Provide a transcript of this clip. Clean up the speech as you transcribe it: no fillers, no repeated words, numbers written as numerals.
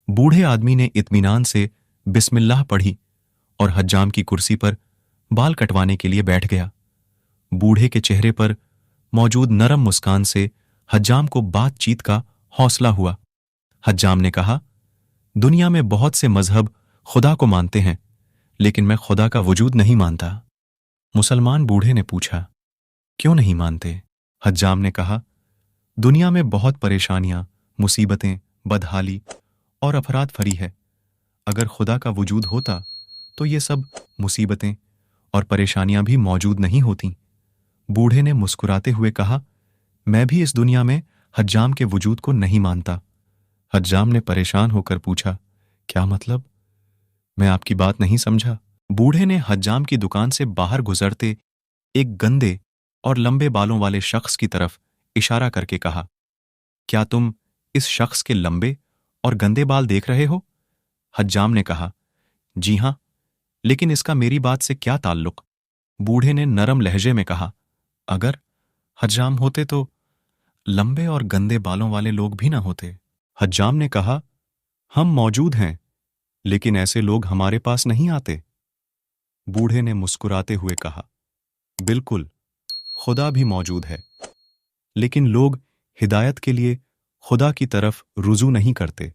बूढ़े आदमी ने इत्मीनान से बिस्मिल्लाह पढ़ी और हज्जाम की कुर्सी पर बाल कटवाने के लिए बैठ गया। बूढ़े के चेहरे पर मौजूद नरम मुस्कान से हज्जाम को बातचीत का हौसला हुआ। हज्जाम ने कहा, दुनिया में बहुत से मजहब खुदा को मानते हैं, लेकिन मैं खुदा का वजूद नहीं मानता। मुसलमान बूढ़े ने पूछा, क्यों नहीं मानते? हज्जाम ने कहा, दुनिया में बहुत परेशानियां, मुसीबतें, बदहाली और अफराद फरी है। अगर खुदा का वजूद होता तो ये सब मुसीबतें और परेशानियां भी मौजूद नहीं होती। बूढ़े ने मुस्कुराते हुए कहा, मैं भी इस दुनिया में हज्जाम के वजूद को नहीं मानता। हज्जाम ने परेशान होकर पूछा, क्या मतलब? मैं आपकी बात नहीं समझा। बूढ़े ने हज्जाम की दुकान से बाहर गुजरते एक गंदे और लंबे बालों वाले शख्स की तरफ इशारा करके कहा, क्या तुम इस शख्स के लंबे और गंदे बाल देख रहे हो? हज्जाम ने कहा, जी हां, लेकिन इसका मेरी बात से क्या ताल्लुक? बूढ़े ने नरम लहजे में कहा, अगर हज्जाम होते तो लंबे और गंदे बालों वाले लोग भी ना होते। हज्जाम ने कहा, हम मौजूद हैं, लेकिन ऐसे लोग हमारे पास नहीं आते। बूढ़े ने मुस्कुराते हुए कहा, बिल्कुल, खुदा भी मौजूद है, लेकिन लोग हिदायत के लिए खुदा की तरफ रुजू नहीं करते।